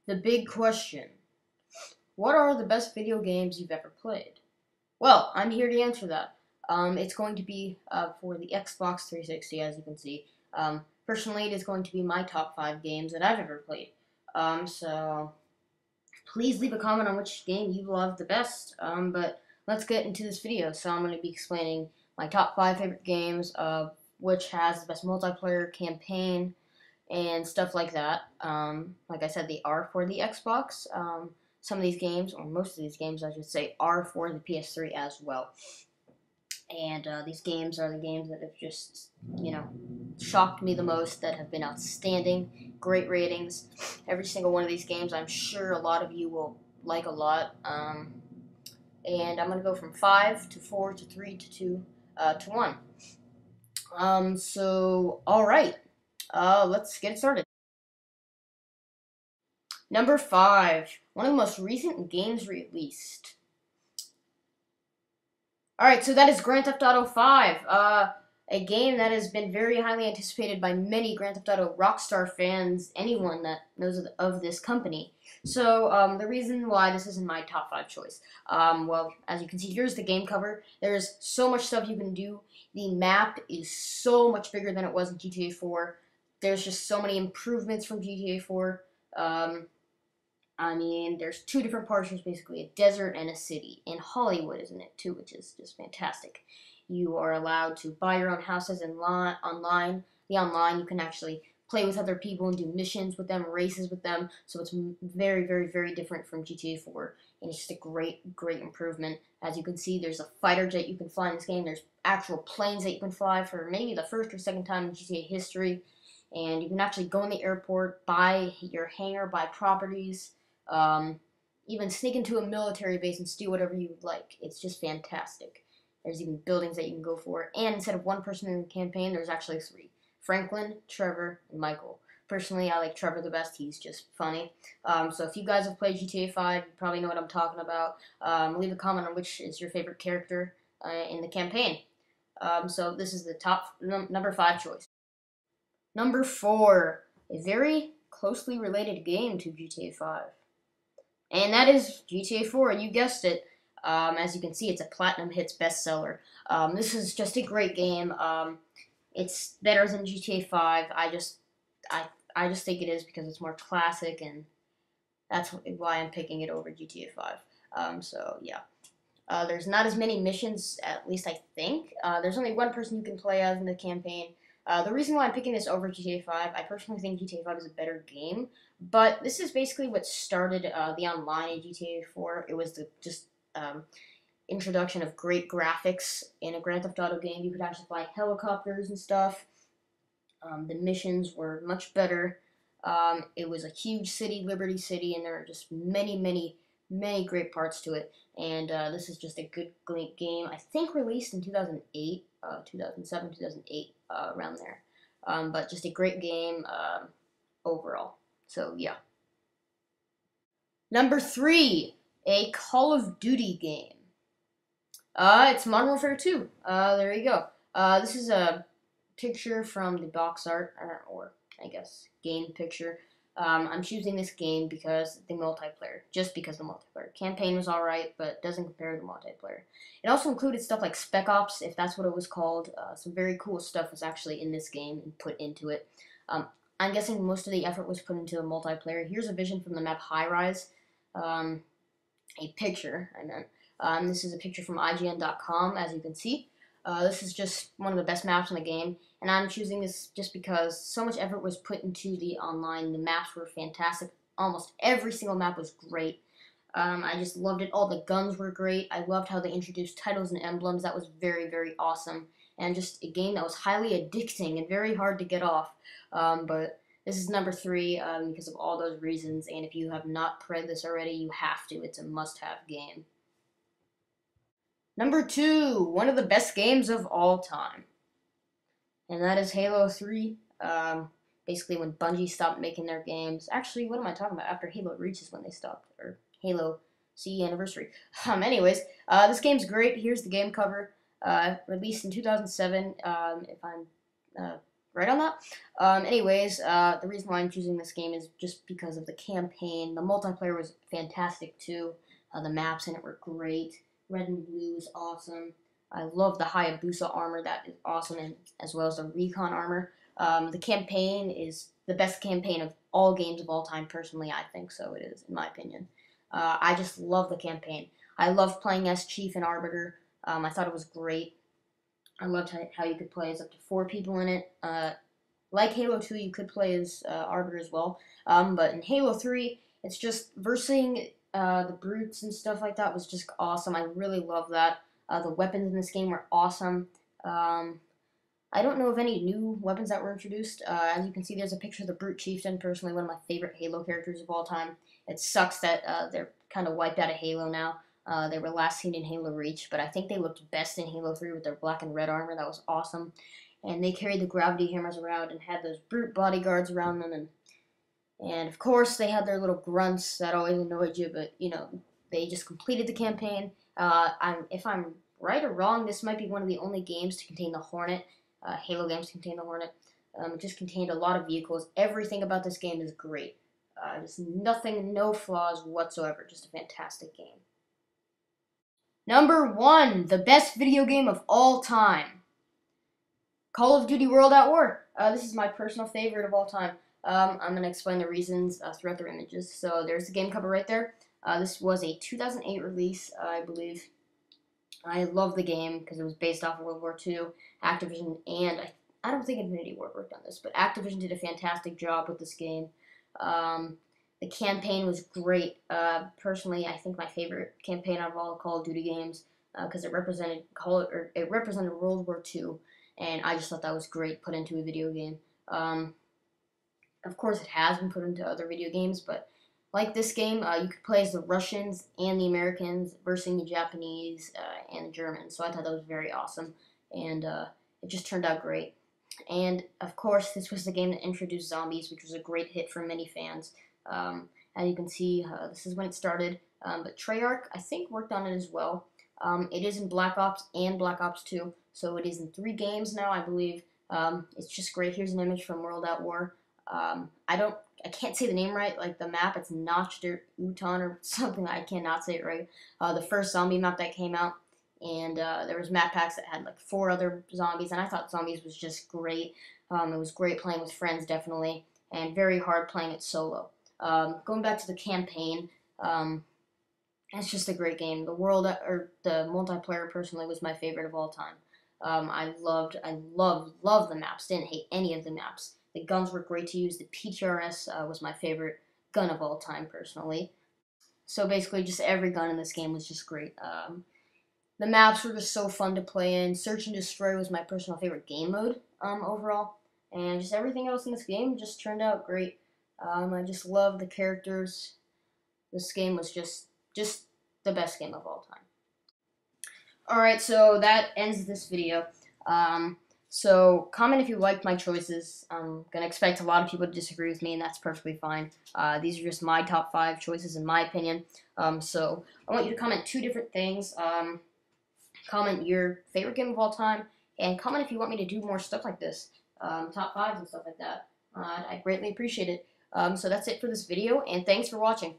The big question. What are the best video games you've ever played? Well, I'm here to answer that. It's going to be for the Xbox 360, as you can see. Personally, it is going to be my top 5 games that I've ever played. So please leave a comment on which game you love the best. But let's get into this video. So I'm going to be explaining my top 5 favorite games, which has the best multiplayer campaign, and stuff like that. Like I said, they are for the Xbox. Some of these games, or most of these games, I should say, are for the PS3 as well. And these games are the games that have just, shocked me the most, that have been outstanding, great ratings. Every single one of these games, I'm sure a lot of you will like a lot. And I'm going to go from 5 to 4 to 3 to 2 to 1. Alright. Let's get started. Number 5, one of the most recent games released. Alright, so that is Grand Theft Auto 5, a game that has been very highly anticipated by many Grand Theft Auto Rockstar fans, anyone that knows of this company. So, the reason why this isn't my top 5 choice, well, as you can see, here's the game cover. There's so much stuff you can do. The map is so much bigger than it was in GTA 4. There's just so many improvements from GTA 4. There's 2 different parts. There's basically a desert and a city. In Hollywood, isn't it, too, which is just fantastic. You are allowed to buy your own houses online. The online, you can actually play with other people and do missions with them, races with them. So it's very, very, very different from GTA 4. And it's just a great, great improvement. As you can see, there's a fighter jet you can fly in this game. There's actual planes that you can fly for maybe the first or second time in GTA history. And you can actually go in the airport, buy your hangar, buy properties, even sneak into a military base and steal whatever you would like. It's just fantastic. There's even buildings that you can go for. And instead of one person in the campaign, there's actually 3. Franklin, Trevor, and Michael. Personally, I like Trevor the best. He's just funny. So if you guys have played GTA 5, you probably know what I'm talking about. Leave a comment on which is your favorite character in the campaign. So this is the top number 5 choice. Number 4, a very closely related game to GTA 5. And that is GTA 4, you guessed it. As you can see, it's a Platinum Hits bestseller. This is just a great game. It's better than GTA 5. I just think it is because it's more classic, and that's why I'm picking it over GTA 5. So yeah. There's not as many missions, at least I think. There's only one person you can play as in the campaign. The reason why I'm picking this over GTA 5, I personally think GTA 5 is a better game, but this is basically what started the online in GTA 4. It was the introduction of great graphics in a Grand Theft Auto game. You could actually fly helicopters and stuff. The missions were much better. It was a huge city, Liberty City, and there are just many, many, many great parts to it. And this is just a good game. I think released in 2008, 2007, 2008, around there. But just a great game overall. So yeah. Number 3, a Call of Duty game. It's Modern Warfare 2. There you go. This is a picture from the box art, or I guess game picture. I'm choosing this game because the multiplayer, just because the multiplayer. Campaign was alright, but doesn't compare to the multiplayer. It also included stuff like Spec Ops, if that's what it was called. Some very cool stuff was actually in this game and put into it. I'm guessing most of the effort was put into the multiplayer. Here's a vision from the map High Rise. A picture, I meant. This is a picture from IGN.com, as you can see. This is just one of the best maps in the game, and I'm choosing this just because so much effort was put into the online. The maps were fantastic. Almost every single map was great. I just loved it. All the guns were great. I loved how they introduced titles and emblems. That was very, very awesome. And just a game that was highly addicting and very hard to get off. But this is number 3 because of all those reasons. And if you have not played this already, you have to. It's a must-have game. Number 2, one of the best games of all time. And that is Halo 3. Basically, when Bungie stopped making their games. Actually, what am I talking about? After Halo Reach is when they stopped. Or Halo CE Anniversary. Anyways, this game's great. Here's the game cover. Released in 2007. If I'm right on that. Anyways, the reason why I'm choosing this game is just because of the campaign. The multiplayer was fantastic too. The maps in it were great. Red and blue is awesome. I love the Hayabusa armor, that is awesome, and as well as the recon armor. The campaign is the best campaign of all games of all time. Personally, I think so. It is, in my opinion. I just love the campaign. I loved playing as Chief and Arbiter. I thought it was great. I loved how you could play as up to 4 people in it. Like Halo 2, you could play as Arbiter as well. But in Halo 3, it's just versing the brutes and stuff like that was just awesome. I really love that. The weapons in this game were awesome. I don't know of any new weapons that were introduced. As you can see, there's a picture of the Brute Chieftain, personally one of my favorite Halo characters of all time. It sucks that they're kind of wiped out of Halo now. They were last seen in Halo Reach, but I think they looked best in Halo 3 with their black and red armor. That was awesome. And they carried the gravity hammers around and had those brute bodyguards around them. And of course, they had their little grunts that always annoyed you, but, you know, they just completed the campaign. If I'm right or wrong, this might be one of the only games to contain the Hornet. Halo games contain the Hornet. It just contained a lot of vehicles. Everything about this game is great. Just nothing, no flaws whatsoever. Just a fantastic game. Number 1, the best video game of all time. Call of Duty World at War. This is my personal favorite of all time. I'm going to explain the reasons throughout their images. So there's the game cover right there. This was a 2008 release, I believe. I love the game because it was based off of World War II. Activision and I don't think Infinity Ward worked on this, but Activision did a fantastic job with this game. The campaign was great. Personally, I think my favorite campaign out of all Call of Duty games because it represented World War II, and I just thought that was great put into a video game. Of course, it has been put into other video games, but like this game, you could play as the Russians and the Americans versus the Japanese and the Germans. So I thought that was very awesome, and it just turned out great. And of course, this was the game that introduced zombies, which was a great hit for many fans. As you can see, this is when it started. But Treyarch, I think, worked on it as well. It is in Black Ops and Black Ops 2, so it is in 3 games now, I believe. It's just great. Here's an image from World at War. I can't say the name right, like the map, it's Notched or Uton or something, I cannot say it right. The first zombie map that came out, and there was map packs that had like 4 other zombies, and I thought zombies was just great. It was great playing with friends, definitely, and very hard playing it solo. Going back to the campaign, it's just a great game. The multiplayer personally was my favorite of all time. I loved the maps. Didn't hate any of the maps. The guns were great to use. The PTRS was my favorite gun of all time, personally. So basically, just every gun in this game was just great. The maps were just so fun to play in. Search and Destroy was my personal favorite game mode overall. And just everything else in this game just turned out great. I just love the characters. This game was just the best game of all time. Alright, so that ends this video. So comment if you liked my choices. I'm going to expect a lot of people to disagree with me, and that's perfectly fine. These are just my top 5 choices in my opinion. So I want you to comment 2 different things. Comment your favorite game of all time, and comment if you want me to do more stuff like this. Top 5s and stuff like that. I greatly appreciate it. So that's it for this video, and thanks for watching.